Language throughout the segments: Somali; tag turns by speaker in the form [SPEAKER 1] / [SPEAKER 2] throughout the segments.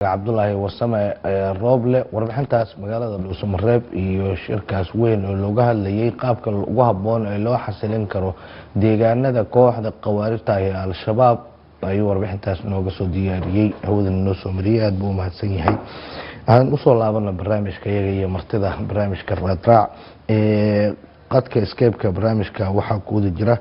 [SPEAKER 1] Cabdullaahi Warsame Rooble warbixintaas magaalada Dhuusamareeb iyo shirkaas weyn oo looga hadlayay qaabka ugu habboon ee loo xasilin karo deegaanada kooxda qawaaridta ee Al-Shabaab ayuu warbixintaas nooga soo diyaariyay hawadan noo soo mariyay aad buu mahadsan yahay aan u soo laabana barnaamijka iyaga iyo martida barnaamijka raadraac qadka escape-ka barnaamijka waxaa ku wada jira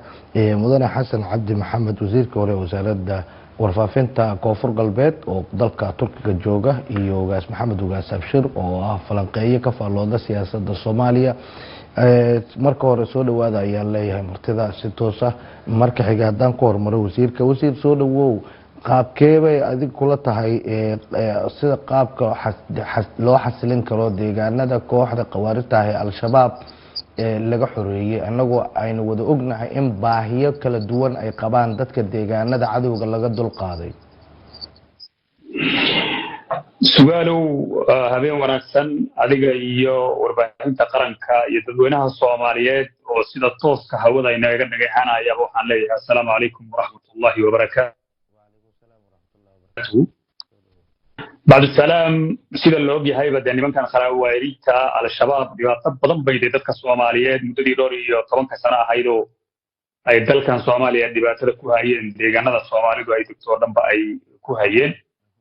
[SPEAKER 1] mudane xasan cabdi maxamed wasiirka hore wasaaradda warfaafinta koonfur galbeed oo dalka Turkiga jooga iyo ugaas maxamed ugaas abshir oo ah falanqeeye ka faalooda siyaasadda Soomaaliya marka hore soo dhawaada ayaan leeyahay martida si toos ah marka xiga hadaan ku hormaro wasiirka wasiir soo dhawow qaabkeebay adig kula tahay sida qaabka loo xasilin karo deegaanada kooxda qawaaridta ee Al-Shabaab laga xoreeyay anagoo aynu wada ognahay in baahiyo kala duwan ay qabaan dadka deegaanada cadawga laga dul qaaday
[SPEAKER 2] su'aalow habeen wanaagsan adiga iyo warbaahinta qaranka iyo dadweynaha Soomaaliyeed oo sida tooska hawada inaga dhageyxanaya waxaan leeyahay assalaamu calaykum waraxmatullaahi wabarakaatuh بعد السلام سيدا اللوغي هاي بدأ نمان كان خلاوائريتا على الشباب ديواتب بدن بيدي دادك سوماليات مدودي دوري طبان كسانا هايدو أي دل كان سوماليات ديباتر كوهايين ديغانا دا سوماليدو أي دكتور دنبا أي كوهايين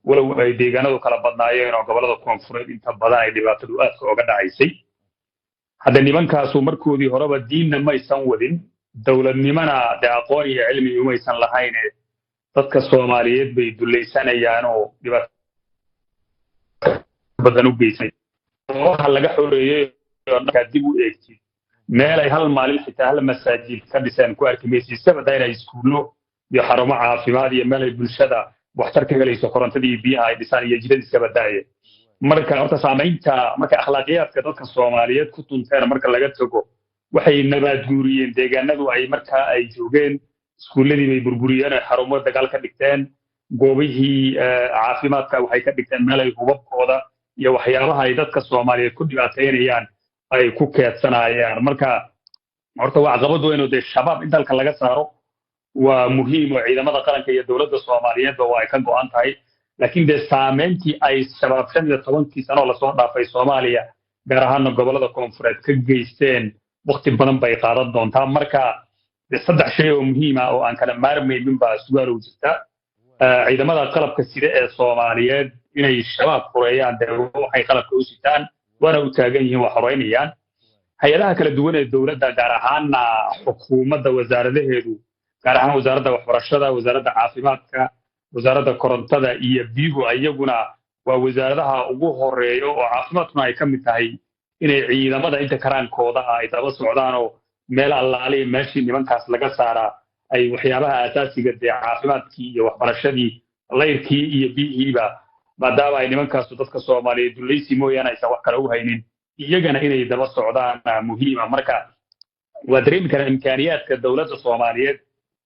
[SPEAKER 2] ولو أي ديغانا دو كلا بدنايين وقبلا دو كونفوريد انتا بدن أي ديباتر دو أتكو وقد عيسي هذا نمان كاسو مركو دي هرابا دين نما يسان ودين دولة نمانا دا أقواني علمي يوم يسان لحاين دادك سوماليات بيدو ليسان ايانو ديباتر badan u geysay waxa laga xoreeyay dadka dib u eegtay meel ay hal maalin xitaa hal masaajid ka dhiseen ku arkimeysay sababta iskuulo iyo xarumo caafimaad iyo meel ay bulshada waxtar ka helayso korontadii biyaha ay dhisaan iyo jidadii sababtaaye marka horta saameynta marka akhlaaqiyadka dadka Soomaaliyeed ku tunteen marka laga tago waxay nabaad guuriyeen deegaanadu ay marka ay joogeen iskuuladii bay burburiyeen xarumo dagaal ka dhigteen goobihii caafimaadka waxay ka dhigteen meel ay hubabkooda iyo waxyaabaha ay dadka Soomaaliyeed ku dhibaateynayaan ay ku keedsanayaan marka horta waa caqabad weyn oo shabaab in dalka laga saaro waa muhiim oo ciidamada qaranka iyo dawladda Soomaaliyeed oo ay ka go'an tahay laakiin saameyntii ay shabaab 15 sano la soo dhaafay Soomaaliya gaar ahaan gobolada koonfureed ka geysteen waqti badan bay qaadan doontaa marka saddex shay oo muhiim ah oo aan kala maarmaynin baa su'aal u jirta ciidamada qalabka sida ee Soomaaliyeed inay shabaab xoreeyaan waxay qalabka u sitaan wana u taagan yihiin wax xoreynayaan hay'adaha kala duwan ee dawladda gaar ahaan xukuumadda wasaaradaheedu gaar ahaan wasaaradda waxbarashada wasaaradda caafimaadka wasaaradda korontada iyo biyaha ayaguna waa wasaaradaha ugu horeeyo oo caafimaadkuna ay ka mid tahay inay ciidamada inta karaankooda ay daba socdaan oo meel allaale meeshii nimankaas laga saaraa ay waxyaabaha asaasiga ee caafimaadkii iyo waxbarashadii layrkii iyo biyihiiba maadaama ay nimankaas dadka Soomaaliyeed dulaysi mooyaan aysan wax kale u haynin iyagana inay daba socdaan muhiima marka waa dareemi kara imkaaniyaadka dawladda Soomaaliyeed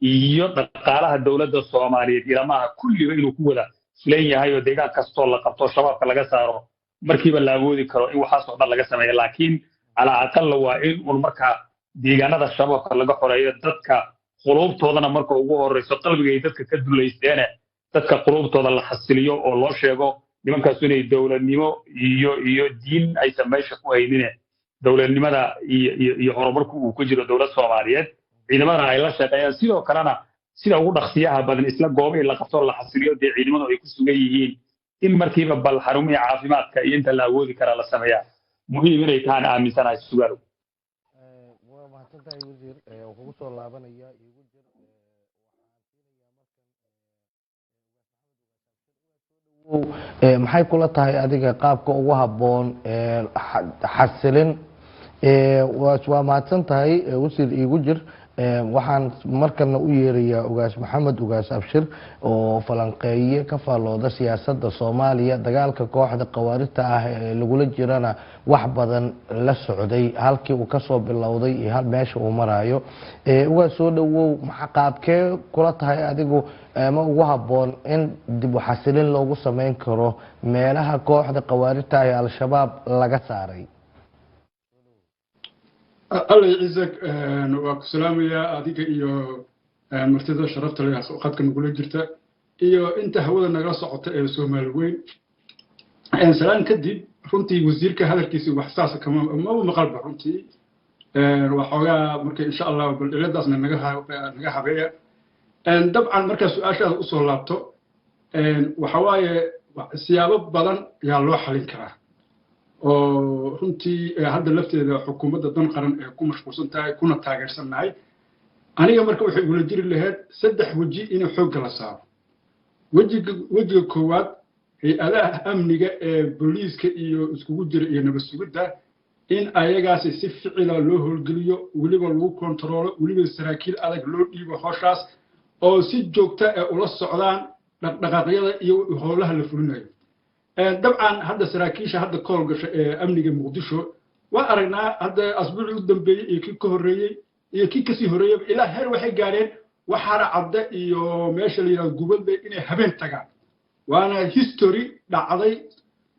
[SPEAKER 2] iyo dhaqaalaha dawladda Soomaaliyeed ilamaha kulliba inuu ku wada filan yahay oo deegaan kastoo la qabto shabaabka laga saaro markiiba la awoodi karo in waxaas oo dhan laga sameeyo laakiin ala aqal waa in uu marka deegaanada shabaabka laga xoreeyo dadka qulubtoodana marka ugu horeyso qalbiga ay dadka ka duleysteen dadka qulubtooda la xasiliyo oo loo sheego nimankaas inay dawladnimo iyo diin ay sameeyso ku haynin dawladnimada iyo horumarku uu ku jiro dawladda Soomaaliyeed ciidamada ay la shaqeeyaan sidoo kalena sida ugu dhaqsiyaha badan isla goobay la qabto la xasiliyo ciidamadu ay ku sugan yihiin in markiiba bal xarumaha caafimaadka iyo inta la awoodi kara la sameeyaa muhiim inay tahay aaminsanahay su'aal
[SPEAKER 1] waa mahadsantahay wasiir wuxuu soo laabanaya igu jir maxay kula tahay adiga qaabka ugu habboon xasilin waa mahadsan tahay wasiir igu jir waxaan markana u yeerayaa ugaas maxamed ugaas abshir oo falanqeeye ka faalooda siyaasadda Soomaaliya dagaalka kooxda qawaaridta ah ee lagula jirana wax badan la socday halkii uu ka soo bilowday iyo hal meesha uu marayo ugaas soo dhawow maxaa qaabkee kula tahay adigu ma ugu habboon in dib u xasilin loogu sameyn karo meelaha kooxda qawaaridta ah ee Al-Shabaab laga saaray
[SPEAKER 3] الله يعزك وسلام يا أديك إيو مرتضى شرفت لي قد كان نقول جرتا إيو أنت هو نجلس عطاء سومالوين سلام كدب runtii wasiirka hadalkiisa wax saas kama maqal ba runtii waxoogaa marka insha Allah balciladaasna naga habeeya dabcan marka su'aashaada u soo laabto waxa waaye siyaabo badan ayaa loo xalin karaa oo runtii hadda lafteeda xukuumadda dan qaran ee ku mashquulsan tahay kuna taageersanahay aniga marka waxay ula jiri lahayd saddex waji in xoog la saaro wajiga koowaad hay-adaha amniga ee booliiska iyo iskugu jira iyo nabad sugidda in ayagaasi si ficila loo howlgeliyo weliba lagu kontaroolo weliba saraakiil adag loo dhiibo howshaas oo si joogta ah ula socdaan dhaqdhaqaaqyada iyo howlaha la fulinayo dabcan hadda saraakiisha hadda ka howlgasha ee amniga muqdisho waa aragnaa hadda asbuucii u dambeeyey iyo kii ka horreeyey iyo kii kasii horreeyey ilaa heer waxay gaareen waxaana cadda iyo meesha la yidhahdo gubadle inay habeen tagaan وانا هيستوري دعدي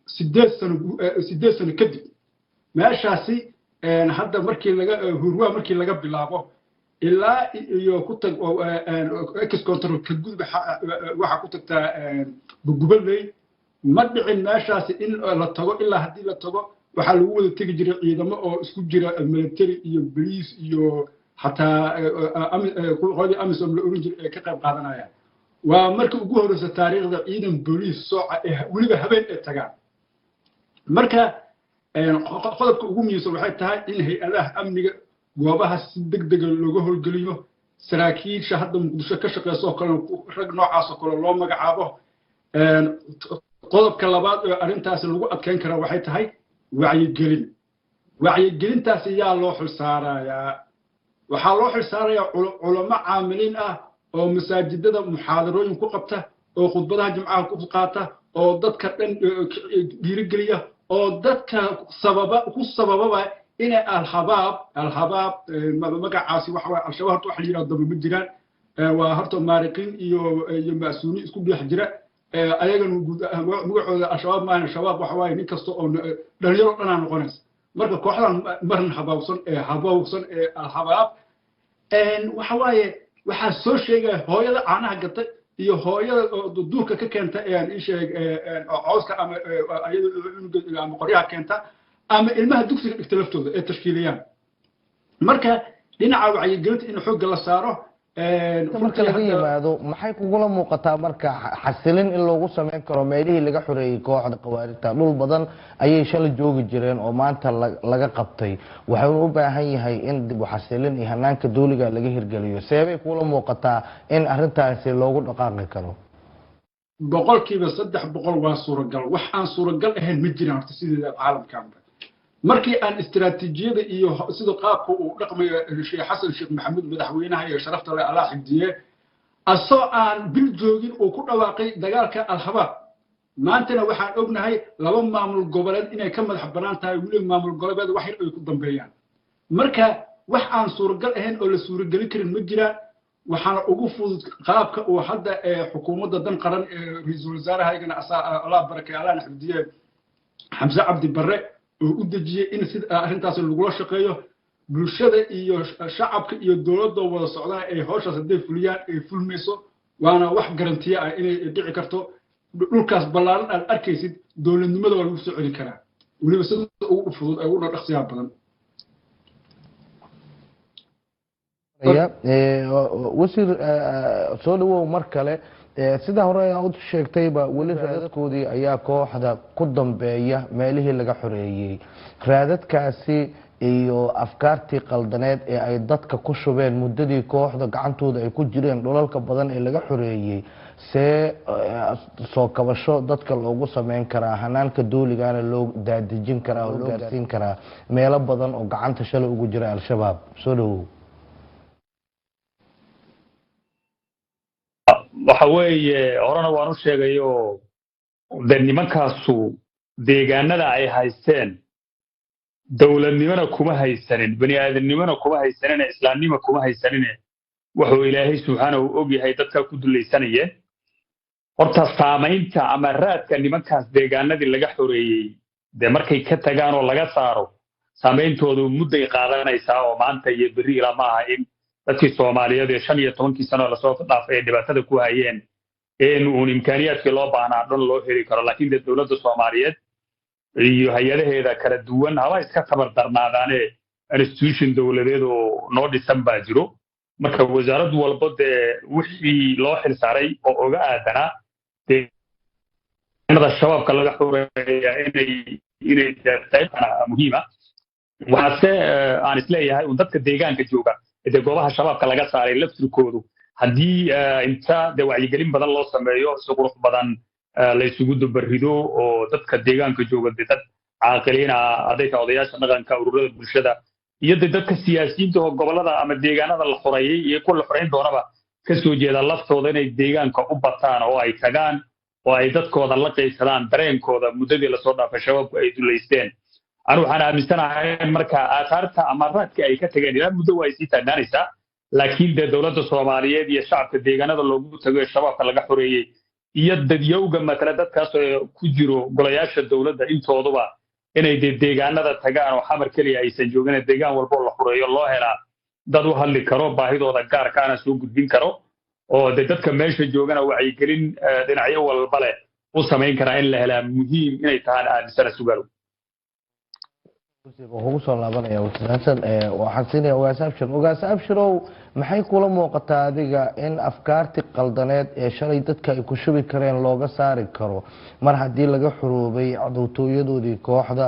[SPEAKER 3] 8 سنه kadib meeshaasi hadda markii laga hurwa markii laga bilaabo ilaa iyo ku tag ex control ka gudub waxa ku tagtaa gubalay ma dhicin meeshaasi in la tago ilaa hadii la tago waxa lagu wada tagi jiray ciidamo oo isku jira military iyo police iyo hataa qoladi amisom la oran jiray ka qayb qaadanaya ومركب ugu horeysa taariikhda ciidan booliis sooca waliba habeen ay tagaan marka qodobka ugu muhiimsan waxay tahay in hay-adaha amniga goobaha si degdeg looga howlgeliyo saraakiisha hadda muqdisho ka shaqeyso kale rag noocaas oo kale loo magacaabo qodobka labaad ee arintaas lagu adkeyn karo waxay tahay wacyigelintaas yaa loo xilsaarayaa waxaa loo xilsaarayaa culamo caamiliin ah oo masaajidada muxaadarooyin ku qabta oo khudbadaha jimcaha ku qaata oo dadka dhan dhiirigeliya oo dadka sababa inay alhabaab magacaasi waxa way al-shabaab waxa la yiraahdo ma jiraan waa horta maariqiin iyo mas'uuliin isku dhex jira ayagana magacooda al-shabaab ma aha shabaab waxa way nin kasto oo dhalinyaro dhan aan noqonaysa marka kooxdan marin habawsan ee al-habaab waxa waaye waxa soo sheegay hooyada caanaha gatay iyo hooyada duurka ka keenta ee aan sheeg cawska ama ayada ama qoryaha keenta ama ilmaha dugsiga dhigta laftooda ee tashkiiliyaan marka dhinaca wacyigelinta in xoog la saaro
[SPEAKER 1] marka laga yimaado maxay kugula muuqataa marka xasilin in loogu sameyn karo meelihii laga xoreeyay kooxda qawaarita dhul badan ayay shalay joogi jireen oo maanta laga qabtay waxay u baahan yahay in dib u xasilin iyo hanaanka dawliga laga hirgeliyo seebay kugula muuqataa in arintaasi loogu dhaqaaqi karo
[SPEAKER 3] boqolkiiba 300 waa suuragal wax aan suuragal ahayn ma jiraan horta sidii caalamkan markii aan istiraatiijiyada iyo sida qaabka uu dhaqmayo Sheekh Xasan Sheekh Maxamuud madaxweynaha iyo sharafta leh Allah xigdiye asoo aan bil joogin oo ku dhawaaqay dagaalka al-habaab maantana waxaan ognahay laba maamul goboleed inay ka madax banaan tahay wili maamul goboleed wax yar ay ku dambeeyaan marka wax aan suuragal ahayn oo la suuragelin karin ma jiraan waxaana ugu fudud qaabka uu hadda xukuumadda dan qaran ee ra'iisul wasaaraha ayagana Allah barakay Allah xigdiye Xamza Cabdi Barre oo u dajiyay in sida arintaas lagu shaqeeyo bulshada iyo shacabka iyo dawladda wada socdaan ay hawshaas haday fuliyaan ay fulmayso waana wax garantiya ah inay dhici karto dhulkaas ballaaran aad arkaysid dawladnimada waa lagu soo celin karaa waliba sida ugu fudud ay ugu dhaqsiyaa badan
[SPEAKER 1] wasiir soo dhawow mar kale sida hore aad sheegtayba wali raadadkoodii ayaa kooxda ku dambeeya meelihii laga xoreeyay raadadkaasi iyo afkaartii qaldaneed ee ay dadka ku shubeen muddadii kooxda gacantooda ay ku jireen dhulalka badan ee laga xoreeyay see soo kabasho dadka loogu sameyn karaa hanaanka dawligana loo daadejin karaa oo loo gaarsiin karaa meelo badan oo gacanta shalay ugu jira al-shabaab soo dhawow
[SPEAKER 2] waxa weeye horena waan u sheegayo nimankaasu deegaanada ay haysteen dawladnimona kuma haysanin bani aadamnimona kuma haysanin islaamnimo kuma haysanin wuxuu ilaahay subxaanahu og yahay dadka ku dulaysanaya horta saamaynta ama raadka nimankaas deegaanadii laga xoreeyay de markay ka tagaan oo laga saaro saameyntoodu mudday qaadanaysaa oo maanta iyo berri ilaa maaha in dadkii Soomaaliyeed ee 15 sano la soo dhaafay dhibaatada ku hayeen uun imkaaniyaadkii loo baahnaa dhan loo heli karo laakiin dee dowladda soomaaliyeed iyo hay-adaheeda kala duwan haba iska tabar darnaadaane institution dowladeed oo noo dhisan baa jiro marka wasaarad walba dee wixii loo xilsaaray oo oga aadanaa deegaanada shabaabka laga xoreeya inay qaybtana muhiima waxaase aan isleeyahay un dadka deegaanka jooga dee goobaha shabaabka laga saaray laftirkoodu haddii inta dee wacyigelin badan loo sameeyo si qurux badan la isugu dabarido oo dadka deegaanka jooga dee dad caaqiliina adayka odayaasha dhaqanka ururada bulshada iyo dadka siyaasiyiinta oo gobolada ama deegaanada la xoreeyay iyo kuwa la xoreyn doonaba ka soo jeeda laftooda inay deegaanka u bataan oo ay tagaan oo ay dadkooda la qaybsadaan dareenkooda muddadii lasoo dhaafay shabaabku ay duleysteen anu waxaan aaminsanahay marka aasaarta ama raadka ay ka tageen ilaa muddo waa ay sii taagnaanaysaa laakiin dee dowladda soomaaliyeed iyo shacabka deegaanada loogu tago ee shabaabka laga xoreeyey iyo dadyowga matala dadkaas ku jiro golayaasha dowladda intooduba inay dee deegaanada tagaan oo xamar keliya aysan joogin deegaan walba oo la xoreeyo loo helaa dad u hadli karo baahidooda gaarkaana soo gudbin karo oo dee dadka meesha joogana wacyigelin dhinacyo walba leh u samayn karaa in la helaa muhiim inay tahaan aaminsana sugaalo
[SPEAKER 1] ugu soo laabanaya wasiirsan waxaan siinaya ogaas abshirow maxay kula muuqataa adiga in afkaarti qaldaneed ee shalay dadka ay ku shubi kareen looga saari karo mar haddii laga xuruubay cadowtooyadoodii kooxda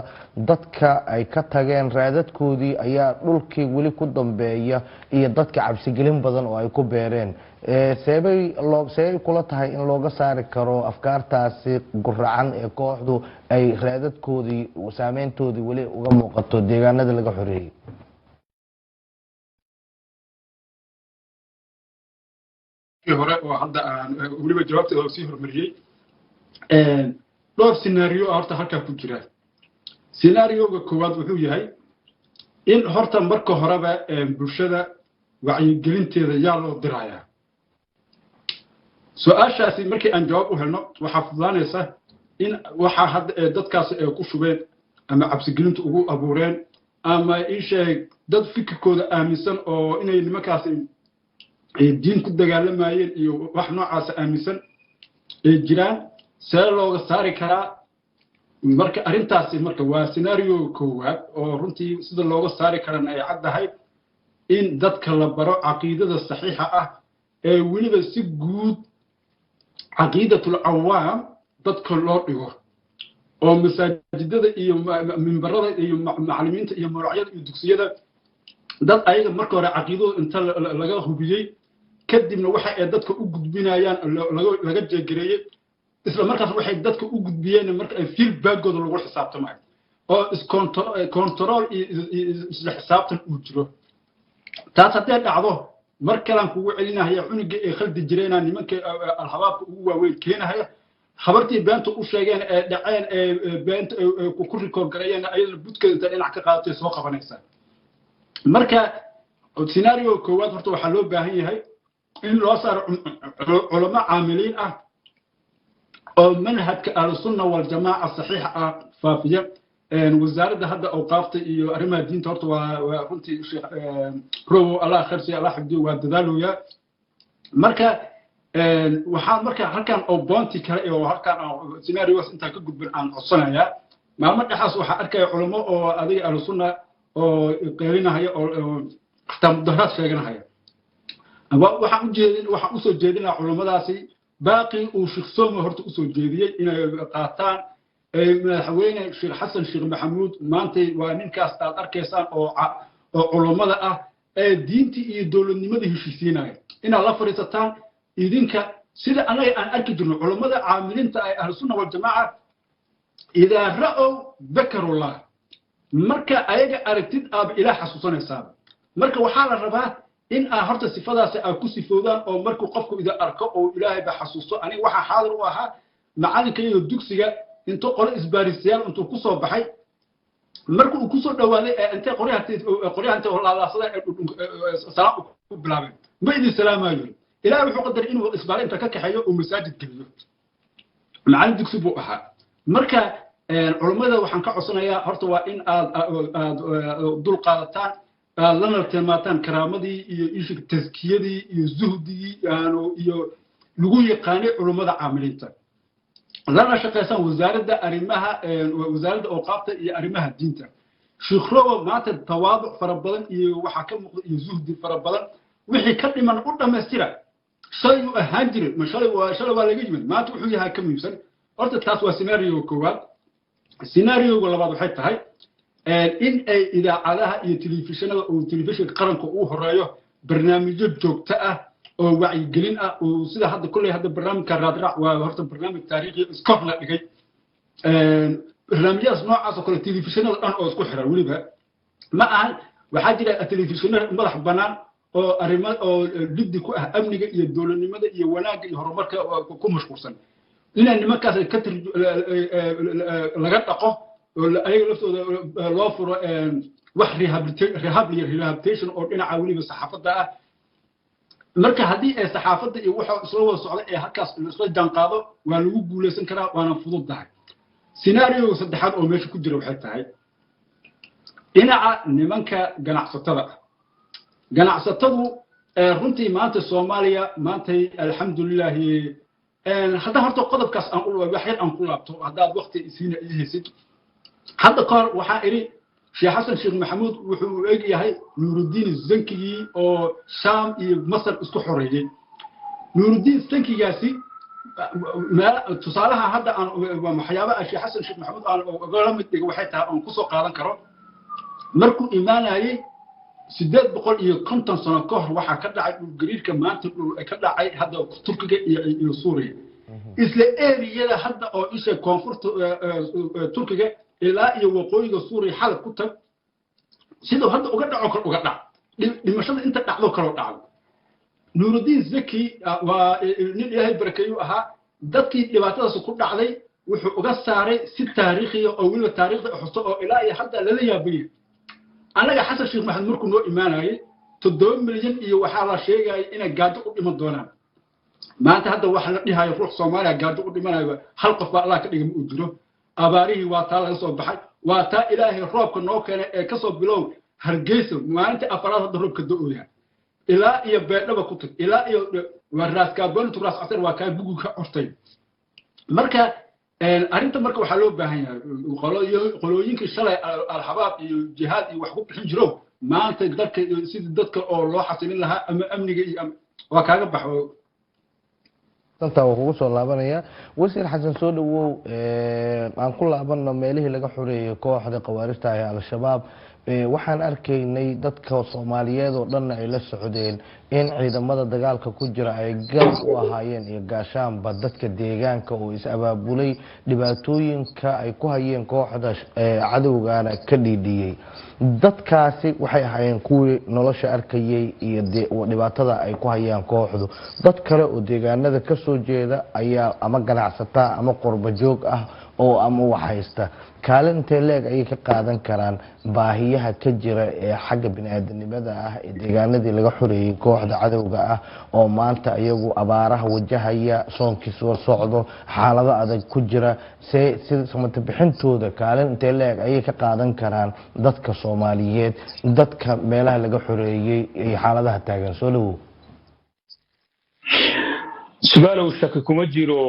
[SPEAKER 1] dadka ay ka tageen raadadkoodii ayaa dhulkii weli ku dambeeya iyo dadka cabsigelin badan oo ay ku beereen seebay kula tahay in looga saari karo afkaartaasi guracan ee kooxdu ay raadadkoodii saameyntoodii weli uga muuqato deegaanada laga xoreeyey
[SPEAKER 3] hore oo hadda aan weliba jawaabteeda sii hormariyey dhowr scenario horta halkaa ku jira scenaarioga koowaad wuxuu yahay in horta marka horeba bulshada wacyigelinteeda yaa loo dirayaa su-aashaasi markii aan jawaab u helno waxaa fududaanaysa in waxaa hadda dadkaasi ay ku shubeen ama cabsigelinta ugu abuureen ama isheeg dad fikirkooda aaminsan oo inay nimankaasi diin ku dagaalamayeen iyo wax noocaas aaminsan ay jiraan see looga saari karaa marka arrintaasi marka waa scenario koowaad oo runtii sida looga saari karana ay caddahay in dadka la baro caqiidada saxiixa ah ee weliba si guud caqiidatul awaam dadka loo dhigo oo masaajidada iyo minbarada iyo macallimiinta iyo mawduucyada iyo dugsiyada dad ayaga marka hore caqiidada inta laga hubiyey kadibna waxa ay dadka u gudbinayaan laga jeegareeyay isla markaas waxay dadka u gudbiyeen marka ay feedbackooda lagu xisaabtamayo oo control iyo isla xisaabtan uu jiro taas haddii dhacdo mar kale aan kugu celinahay cuniga ee khaldi jireena nimanka alhabaabka ugu waaweyn keenaya habartii beenta u sheegeen ee dhaceen ee beenta ku rikoor gareeyeen ayada budkeeda inta dhinac ka qaadatay soo qabanaysa marka scenario koowaad horta waxaa loo baahan yahay in loo saaro culamo caamiliin ah oo manhajka ahlusunna waljamaaca saxiixa ah faafiya wasaaradda hadda awqaafta iyo arrimaha diinta horta waa runtii sheekh robo allah kharsi allah xabdiyo waa dadaalooya marka waxaan marka halkan oo boonti kale oo halkan scenarios intaa ka gudbin aan codsanayaa maalmo dhexaas waxaa arkaya culamo oo adiga ahlusunna oo qeylinahaya oo xataa mudaharaad sheeganahaya waxaan usoo jeedinaa culamadaasi baaqi uu sheekh somo horta usoo jeediyey inay qaataan madaxweyne sheekh xasan sheekh maxamuud maantay waa ninkaas aad arkaysaan oo culummada ah ee diintii iyo dowladnimadii heshiisiinaya inaad la fadhiisataan idinka sida anaga aan arki jirno culummada caamiliinta ay ahlusunna waljamaaca idaa ra'ow dakarullah marka ayaga aragtid aaba ilaah xasuusanaysaaba marka waxaa la rabaa in aad horta sifadaasi aad ku sifoodaan oo markuu qofku idin arko oo ilaahay ba xasuusto aniga waxaa xaadir u ahaa macalinka iyo dugsiga intuu qole isbaarisayaal intuu ku soo baxay marka uu ku soo dhawaaday intee qoryaha laalaasada salaam ku bilaabeen ma idin salaamayo ilaahay wuxuu qadaray inuu isbaari inta ka kaxeeyo oo masaajid geliyo macalin dugsi buu ahaa marka culimada waxaan ka codsanayaa horta waa in aad dul qaadataan lana tilmaataan karaamadii iyo ishig taskiyadii iyo zuhdigii iyo lagu yaqaanay culummada caamiliinta lana shaqaysan wasaaradda awqaafta iyo arrimaha diinta sheekh robo maanta tawaaduc fara badan iyo waxa ka muuqda iyo zuhdi fara badan wixii ka dhiman u dhameystira shay u ahaan jiray ma shalay waa laga yimid maanta wuxuu yahay ka muhiimsan horta taas waa scenario koowaad scenario labaad waxay tahay in ay idaacadaha iyo telefishinada oo telefishinka qaranka uu horeeyo barnaamijyo joogto ah oo wacyigelin ah oo sida hadda kulay hadda barnaamijka raadraac waa horta barnaamij taariikhi iskof la dhigay barnaamijyadas noocaas oo kale telefishinada dhan oo isku xiran weliba ma ahan waxaa jira telefishinada madax bannaan oo arrimo oo dibdi ku ah amniga iyo dowladnimada iyo wanaagga iyo horumarka ku mashquulsan inay nimankaas ka laga dhaqo oo ayaga laftooda loo furo wax rehabilitation oo dhinaca weliba saxaafadda ah marka haddii ay saxaafadda iyo waxa isla wada socda ee halkaas isla jaanqaado waa lagu guuleysan karaa waana fududahay scenario saddexaad oo meesha ku jira waxay tahay dhinaca nimanka ganacsatadu runtii maanta Soomaaliya maanta alxamdulillah hadda horta qodobkaas aan ku laabto haddaad waqti isiina haysid hadda kor waxaa iri Sheekh Xasan Sheekh Maxamuud wuxuu eeg yahay Nuuruddin Zankigi oo Shaam iyo Masar isku xoreeyay Nuuruddin Zankigaasi tusaalaha hadda aan waxyaabaha Sheekh Xasan Sheekh Maxamuud aan ogala mid dhigay waxay tahay aan ku soo qaadan karo markuu imaanayay 850 sano ka hor waxa ka dhacay gariirka maanta ka dhacay hadda Turkiga iyo Suuriya isla eeriyada hadda oo isha koonfurta Turkiga ilaa iyo waqooyiga Suuriya xalab ku tag sidoo hadda uga dhac dhimashada inta dhacdo kala dhacdo Nuuruddin Zaki waa nin Ilaahay barakeeyo ahaa dadkii dhibaatadaas ku dhacday wuxuu uga saaray si taariikhi oo weliba taariikhda xusto oo ilaa iyo hadda lala yaabay anaga Xasan Sheekh Maxamed markuu noo imaanayay 7 milyan iyo waxa la sheegay inay gaajo u dhiman doonaan maanta hadda waxa la dhihayo ruux Soomaaliya gaajo u dhimanayo hal qof baa Allah ka dhigay u jiro abaarihi waa taa laga soo baxay waa taa Ilaahay roobka noo keenay ee ka soo bilow Hargeysa maalinta afaraad hadda roobka da'ooyaa ilaa iyo beedhaba ku tag ilaa iyo waraaska boontu raas asar waa ka bugu ka qortay marka arinta marka waxa loo baahan yahay qolooyinka shalay al-habaab iyo jihad iyo wax ku bixin jiro maanta dadka oo loo xasilin lahaa ama amniga iyo waa kaaga baxo
[SPEAKER 1] tanta wuxuu soo laabanaya wasiir xasan soo dhawow aan ku laabano meelihii laga xoreeyay kooxda qawaarijta ee al-shabaab waxaan arkaynay dadka Soomaaliyeed oo dhan ay la socdeen in ciidamada dagaalka ku jira ay gal u ahaayeen iyo gaashaanba dadka deegaanka oo is abaabulay dhibaatooyinka ay ku hayeen kooxda cadawgana ka dhiidhiyay dadkaasi waxay ahaayeen kuwii nolosha arkayay iyo dhibaatada ay ku hayaan kooxdu dad kale oo deegaanada ka soo jeeda ayaa ama ganacsata ama qurba joog ah oo ama wax haysta kaalintee leeg ay ka qaadan karaan baahiyaha ka jira ee xagga bini'aadanimada ah ee deegaanadii laga xoreeyay kooxda cadawga ah oo maanta iyagu abaaraha wajahaya soonkii soo socdo xaalado adag ku jira sida samata bixintooda kaalintee leeg ay ka qaadan karaan dadka Soomaaliyeed dadka meelaha laga xoreeyay ee xaaladaha taagan soo dhawow
[SPEAKER 2] su'aalo shaki kuma jiro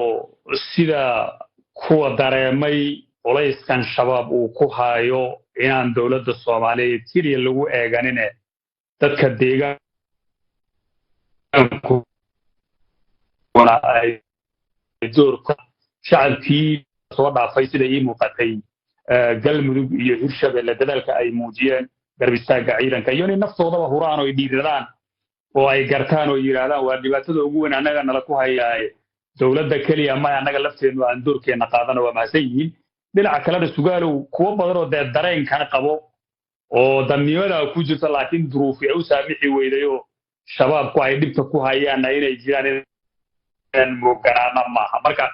[SPEAKER 2] sida kuwa dareemay culayskan shabaab uu ku hayo inaan dawladda Soomaaliyeed kaliya lagu eeganin dadka deegaanku ay doorka shacabkii soo dhaafay sida ii muuqatay galmudug iyo hirshabelle dadaalka ay muujiyeen garbistaaga ciidanka iyo in naftoodaba huraan oo dhiiradaan oo ay gartaan oo yiraahdaan waa dhibaatada ugu weyn anaga nala ku hayay dawladda kaliya ma anaga lafteenu aan doorkeena qaadano waa maasan yihiin dhinaca kale sugaalow kuwa badan oo dareen kan qabo oo damnimada ku jirta laakiin duruufi ay u saamixi weydayo shabaabku ay dhibta ku hayaan inay jiraan in mooganaana maaha marka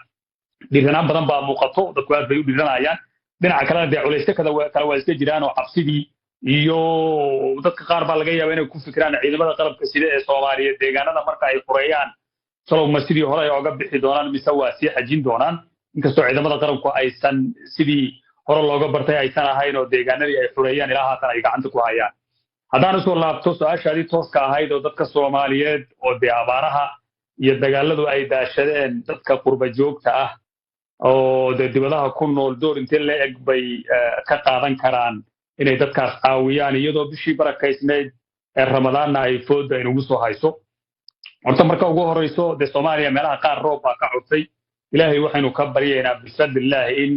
[SPEAKER 2] dhiranaan badan baa muuqato dadku aad bay u dhiranayaan dhinaca kale culayska kala waa iska jiraan oo cabsidii iyo dadka qaar baa laga yaabaa inay ku fikiraan ciidamada qalabka sida ee Soomaaliyeed deegaanada marka ay xoreeyaan salow masjidii hore ay uga bixi doonaan mise waa sii xajin doonaan inkastoo ciidamada qaranku aysan sidii hore looga bartay aysan ahayn oo deegaanadii ay xoreeyaan ilaa haatan ay gacanta ku hayaan haddaan soo laabto su'aashaadii tooska ahayd oo dadka Soomaaliyeed oo abaaraha iyo dagaaladu ay daashadeen dadka qurba joogta ah oo dibadaha ku nool door intee la eg bay ka qaadan karaan inay dadkaas caawiyaan iyadoo bishii barakaysnayd ee ramadaanna ay fooda inugu soo hayso horta marka ugu horeyso dee Soomaaliya meelaha qaar roob baa ka codtay ilaahay waxaynu ka baryaynaa bismillah in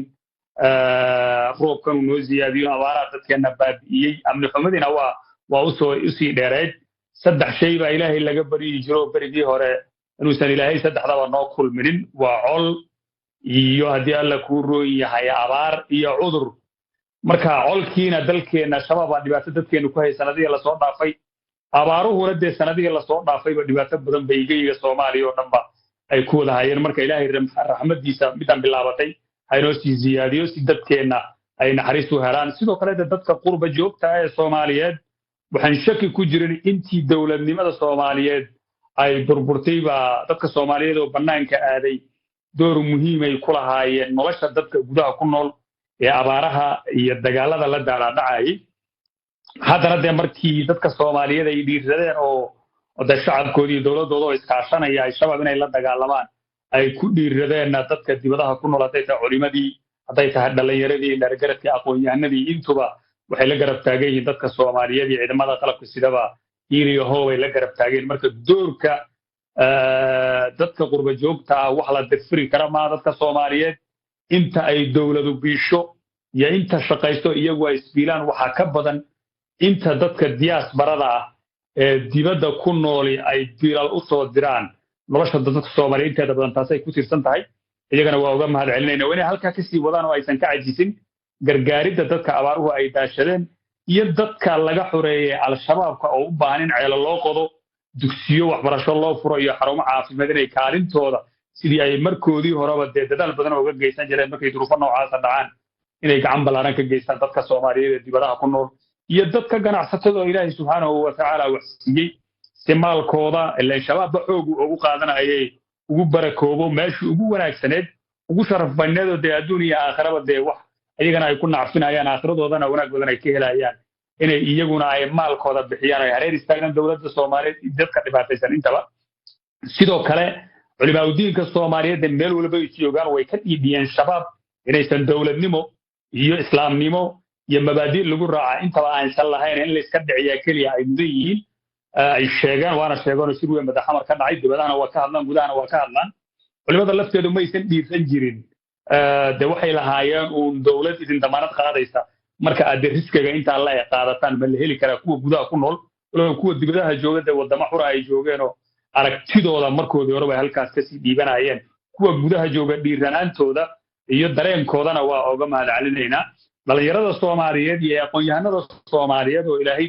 [SPEAKER 2] roobkan uu noo ziyaadiyo abaaraha dadkeena baabi'iyey amni xumadina waa usii dheereed saddex shay baa ilaahay laga baryi jiro berigii hore inuusan ilaahay saddexdaba noo kulminin waa col iyo haddii alla kuu roon yahay abaar iyo cudur marka colkiina dalkeena shabaab baa dhibaato dadkeenu ku hay sanadihii lasoo dhaafay abaaruhuna dee sanadihii lasoo dhaafayba dhibaato badan bay geyiga Soomaaliya oo dhanba ay ku wada hayeen marka ilaahay raxmadiisa midaan bilaabatay haynoo sii ziyaadiyo si dadkeena ay naxariis u helaan sidoo kale dadka qurba joogta ee Soomaaliyeed waxaan shaki ku jirin intii dawladnimada Soomaaliyeed ay burburtay baa dadka Soomaaliyeed oo banaanka aaday door muhiim ay ku lahaayeen nolosha dadka gudaha ku nool ee abaaraha iyo dagaalada la dhacay haddana markii dadka Soomaaliyeed ay dhiiradeen oo shacabkoodii iyo dawladooda oo iskaashanaya ay shabaab inay la dagaalamaan ay ku dhiiradeen dadka dibadaha ku nool hadday tahay culimadii hadday tahay dhalinyaradii dhargaradkii aqoon-yahanadii intuba waxay la garab taagan yihiin dadka Soomaaliyeed iyo ciidamada qalabka sidaba iyo hooy la garab taageen marka doorka dadka qurba joogta ah wax la dafri kara ma dadka Soomaaliyeed inta ay dawladu biisho iyo inta shaqaysto iyagu ay isbiilaan waxa ka badan inta dadka diasporada ah ee dibadda ku nool ay diilal u soo diraan nolosha dadka Soomaaliyeed inta badan taas ay ku tirsan tahay iyagana waa uga mahad celinayna inay halka ka sii wadaan oo aysan ka cajisin gargaaridda dadka abaaruhu ay daashadeen iyo dadka laga xoreeyay al-shabaabka oo u baahan in ceelo loo qodo dugsiyo waxbarasho loo furo iyo xarumo caafimaad inay kaalintooda sidii ay markoodii horeba dadaal badan uga geysan jireen markay duruufo noocaas dhacaan inay gacan balaaran ka geystaan dadka Soomaaliyeed ee dibadaha ku nool iyo dadka ganacsatada Ilaahay subhanahu wa ta'ala wasiiyay simaalkooda ilaa shabaab xoog ugu qaadanayay ugu barakoobo meeshii ugu wanaagsaneed ugu sharaf badneed ee adduunka aakhiraba wax ayagana ay ku nacfinayaan aakhiradoodan wanaag badan ay ka helayaan inay iyaguna ay maalkooda bixiyaan ay hareer istaagaan dawladda Soomaaliyeed dadka dhibaataysan intaba sidoo kale culimada Soomaaliyeed meel walba ay joogaan way ka dhiibiyeen shabaab inaysan dawladnimo iyo islaamnimo iyo mabaadi' lagu raaca intaba aan lahayn in la iska dhiciya kaliya ay mudan yihiin ay sheegaan waana sheegaan si weyn madaxmar ka dhacay dibadana waa ka hadlaan gudahana waa ka hadlaan culimada lafteedu ma aysan dhiirsan jirin waxay lahaayeen uu dawlad idin damaanad qaadaysa marka aad riskiga inta la ay qaadataan ma la heli kara kuwa gudaha ku nool oo kuwa dibadaha jooga wadamo xur ay joogeen oo aragtidooda markoodii hore way halkaas ka sii dhiibanayeen kuwa gudaha jooga dhiiranaantooda iyo dareenkoodana waa uga mahad celinaynaa dhalinyarada Soomaaliyeed iyo aqoon-yahanada Soomaaliyeed oo Ilaahay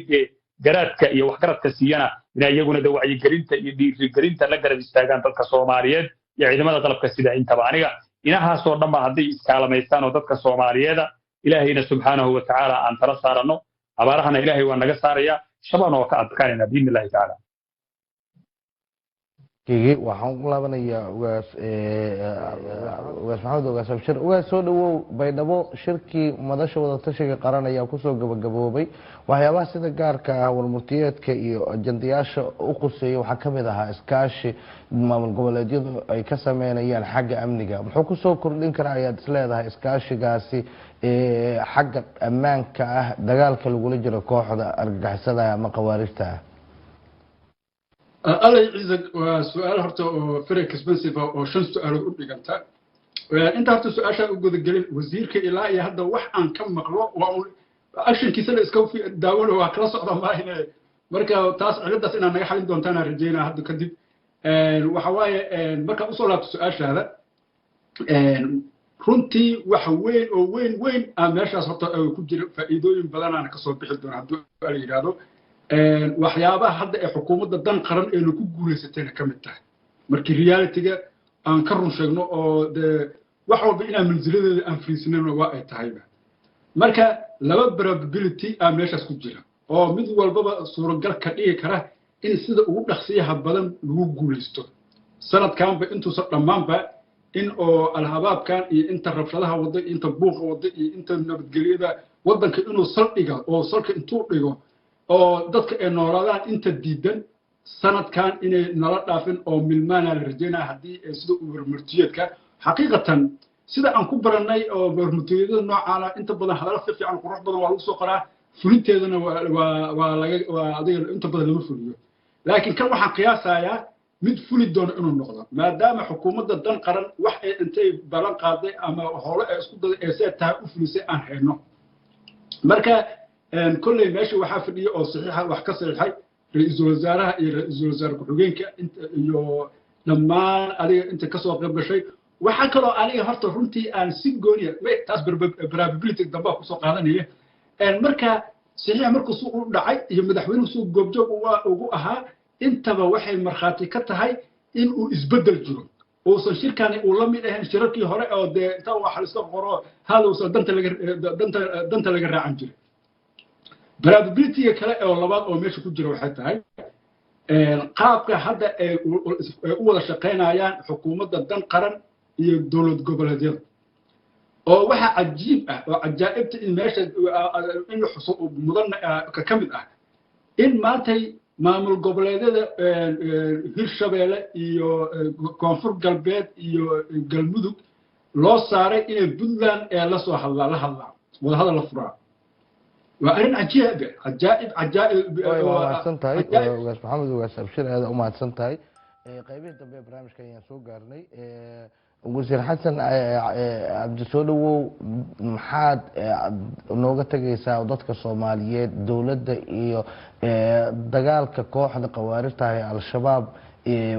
[SPEAKER 2] garaadka iyo waxgaradka siiyana in iyaguna wacyigelinta iyo dhiirigelinta la garab istaagaan dadka Soomaaliyeed iyo ciidamada qalabka sida intaba aniga inahaas oo dhanba hadday iskaalameystaan oo dadka Soomaaliyeed Ilaahayna subhanahu wa ta'ala aan tala saarano abaarahana Ilaahay waa naga saaraya shabana waa ka adkaanayna biidnillaahi ta'ala
[SPEAKER 1] kii waxaan u laabanayaa ugaas maxamed ugaas abshir ugaas soo dhawow baydhabo shirkii madasha wada tashiga qaran ayaa kusoo gabagaboobay waxyaabaha sida gaarka ah warmurtiyeedka iyo ajandayaasha u quseeyay waxaa ka mid ahaa iskaashi maamul goboleedyadu ay ka sameynayaan xagga amniga muxuu kusoo kordhin karaa ayaad isleedahay iskaashigaasi xagga ammaanka ah dagaalka lagula jiro kooxda argagixisada ama khawaarijta ah
[SPEAKER 3] الله يعزك وسؤال هرتو فريق اكسبنسيف او شن سؤال u dhiganta inta horta su'aasha ugu gudagelin wasiirka ilaa iyo hadda wax aan ka maqlo waa actionkiisa la iska daawado waa kala socda maahine marka taas ciladaas inaan naga xalin doontaan rajeynaa hadda kadib waxa waaye marka u soo laabto su'aashaada runtii wax weyn oo weyn meeshaas horta ku jira faa'iidooyin badan aan ka soo bixi doona haddii la yiraahdo waxyaabaha hadda ee xukuumadda dan qaran ee ku guuleysatayna ka mid tahay markii reality-ga aan ka run sheegno oo wax walba inaan manziladeeda aan fiirsanayno waa ay tahayba marka laba probability meeshaas ku jira oo mid walbaba suuragal ka dhigi kara in sida ugu dhaqsiyaha badan lagu guuleysto sanadkanba intuusan dhammaanba in oo alhabaabkan iyo inta rabshadaha wada inta buuqa wada iyo inta nabadgelyada waddanka inuu saldhiga oo salka intuu dhigo oo dadka ay noolaadaan inta diidan سنة كان إن نرد عفن أو ملمان الرجينا هدي سيد ورمرتيات كا حقيقة سيد أن كبر الناي أو ورمرتيات النوع على أنت بدل هذا في عن قرح بدل وعلى سوقنا فلنت هذا وهذا أنت بدل ما فليه لكن كم واحد قياس يا مد فلي دون إنه النقطة ما دام حكومة الدن قرن واحد أنت بلان قاضي أما هؤلاء اسكت إسات تفلسي عن هنا مركا كل ماشي وحافظي أو صحيحة وحكسر الحي رئيس الوزراء رئيس الوزراء كحجينك أنت لما عليه أنت كسر قبل شيء وحكروا عليه هرت رنتي أن سيجونيا تصبر برابيلتي دبا كسر هذا نية المركا صحيح مركا سوق دعي يمدحونه سوق جوجو وجوها أنت بوحي مرخاتي كتهاي إنه إزبدل جرو وصل شركة ولا من أهل شركة هراء أو ده توا حلسة قراء هذا وصل دنت لجر عن جري برابيلتي كلا أو لبعض أو ماشي كجرو حتى هاي قابك هذا أول شقين عيان حكومة الدن قرن يدولة قبل هذيل أو واحد عجيب وعجائب إن ماشي إنه حصول مضن ككمل إن ما تي maamul goboleedyada hirshabeelle iyo koonfur galbeed iyo galmudug loo saaray inay puntland la soo hadlaan wada hadal la furaa waa arrin cajaa'ib
[SPEAKER 1] waa mahadsan tahay ugaas maxamed ugaas abshir aad u mahadsan tahay qaybihii dambe ee barnaamijka ayaan soo gaarnay wasiir xasan cabdi soo dhawow maxaad nooga tegaysaa dadka Soomaaliyeed dawladda iyo dagaalka kooxda qawaarijta ee al-shabaab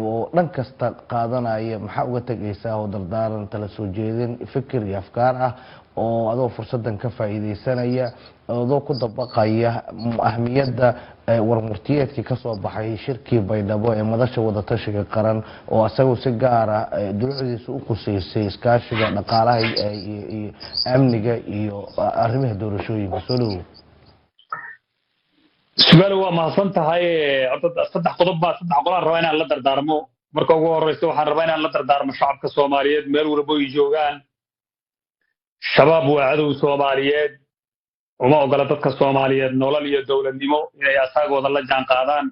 [SPEAKER 1] oo dhan kasta qaadanaya maxaa uga tegaysaa oo dardaaran tala soo jeedin fikir iyo afkaar ah oo adoo fursadan ka faa'iideysanaya adoo ku dabaqaya ahmiyadda warmurtiyeedkii ka soo baxay shirkii Baydhabo ee madasha wada tashiga qaran oo asagoo si gaar ah dawladdiisu u quseysay iskaashiga dhaqaalaha iyo amniga iyo arrimaha doorashooyinka soo dhawow
[SPEAKER 2] su'aal waa mahadsan tahay saddex qodob rabaa inaan la dardaarmo marka ugu horeysa waxaan rabaa inaan la dardaarmo shacabka Soomaaliyeed meel walba ay joogaan shabaab waa cadow Soomaaliyeed uma ogola dadka Soomaaliyeed nolol iyo dawladnimo inay asagooda la jaan qaadaan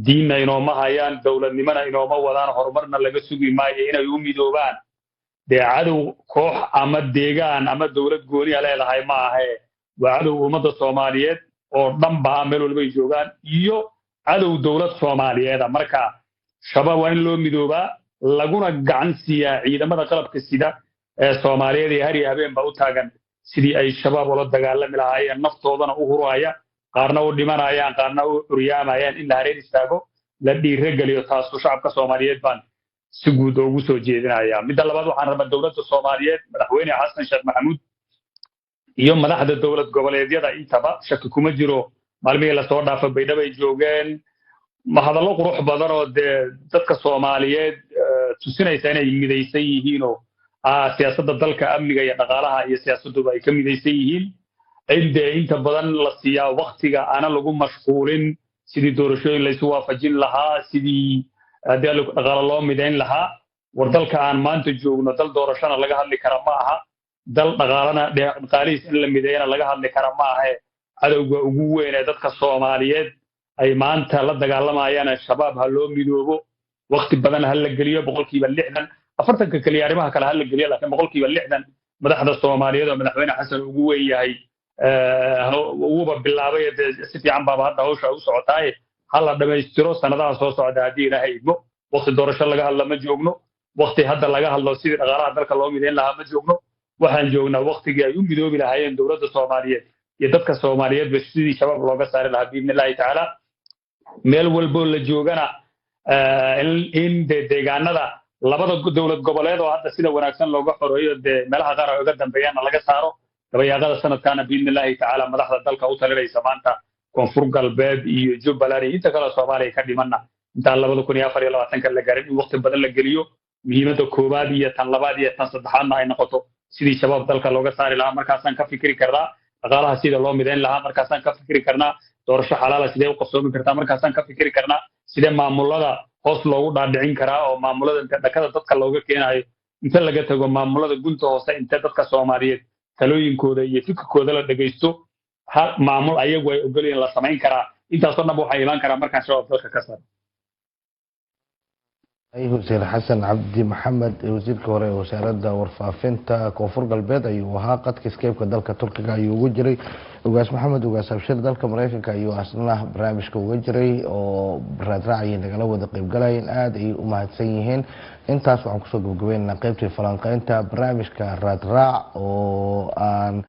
[SPEAKER 2] diinna inooma hayaan dawladnimana inooma wadaan horumarna laga sugi maayo inay u midoobaan de cadow koox ama deegaan ama dawlad gooni ah leedahay ma aha waa cadow ummadda Soomaaliyeed oo dhanba meel walba ay joogaan iyo cadow dawlad Soomaaliyeed marka shabaab waa in loo midoobaa laguna gacan siiyaa ciidamada qalabka sida ee Soomaaliyeed ee har iyo habeenba u taagan sidii ay shabaab ula dagaalami lahaayeen naftoodana u huraya qaarna u dhimanayaan qaarna u xuriyaamayaan in la hareer istaago la dhiirigeliyo taas shacabka Soomaaliyeed baan si guud ugu soo jeedinaya midda labaad waxaan rabaa dawladda Soomaaliyeed madaxweyne Xasan Sheekh Maxamuud iyo madaxda dawlad goboleedyada intaba shaki kuma jiro maalmihii la soo dhaafay Baydhabo ay joogeen ma hadallo qurux badan oo dadka Soomaaliyeed tusinaysa inay midaysan yihiin oo siyaasadda dalka amniga iyo dhaqaalaha iyo siyaasaddu ay ka midaysan yihiin inta badan la siiyaa waqtiga ana lagu mashquulin sidii doorashooyin la isu waafajin lahaa sidii dhaqaale loo midayn lahaa war dalka aan maanta joogno dal doorashana laga hadli kara ma aha dal dhaqaalihiis in la mideeyana laga hadli kara ma aha cadowga ugu weyn ee dadka Soomaaliyeed ay maanta la dagaalamayaan shabaab ha loo midoobo waqti badan ha la geliyo 60% afartanka kaliya arrimaha kale hal la geliyo laakiin 60% madaxda Soomaaliyeed oo madaxweyne Xasan ugu weeyahay ugu bilaabay si fiican baa hadda hawsha u socotay hal dhameystiro sanadaha soo socda hadii Ilaahay idmo waqti doorasho laga hadlo ma joogno waqti hadda laga hadlo sidii dhaqaalaha dalka loo mideyn lahaa ma joogno waxaan joognaa waqtigii ay u midoobi lahaayeen dawladda Soomaaliyeed iyo dadka Soomaaliyeed sidii shabaab looga saari lahaa biidnillaahi tacaala meel walbo la joogana in deegaanada labada dawlad goboleed oo hadda sida wanaagsan looga xoreeyo meelaha qaar oo uga dambeeyana laga saaro gabayaqada sanadkan biidnillaahi tacaala madaxda dalka u talinaysa maanta koonfur galbeed iyo Jubbaland inta kale Soomaaliya ka dhimanna inta 2024 la gaarin in waqti badan la geliyo muhiimadda koobaad iyo tan labaad iyo tan saddexaadna ay noqoto sidii shabaab dalka looga saari lahaa markaasaan ka fikiri karnaa dhaqaalaha sida loo mideyn lahaa markaasaan ka fikiri karnaa doorasho xalaal ah sidee u qabsoomi kartaa markaasaan ka fikiri karnaa sidee maamulada hoos loogu dhaadhicin karaa oo maamulada dhaqada dadka looga keenayo inta laga tago maamulada gunta hoose inta dadka Soomaaliyeed talooyinkooda iyo fikirkooda la dhageysto maamul ayagu ay ogolayeen la sameyn karaa intaas oo dhan waxa iman kara markaan shabaab dalka ka saaro
[SPEAKER 1] wasiir xasan cabdi maxamed wasiirka hore ee wasaaradda warfaafinta koonfur galbeed ayuu ahaa qadka skeybka dalka turkiga ayuu uga jiray ugaas maxamed ugaas abshir dalka mareykanka ayuu asna barnaamijka uga jiray oo raadraacayay nagala wada qeybgalayeen aada ay u mahadsan yihiin intaas waxaan kusoo gabagabeynaa qeybtii falanqeynta barnaamijka raadraac oo aan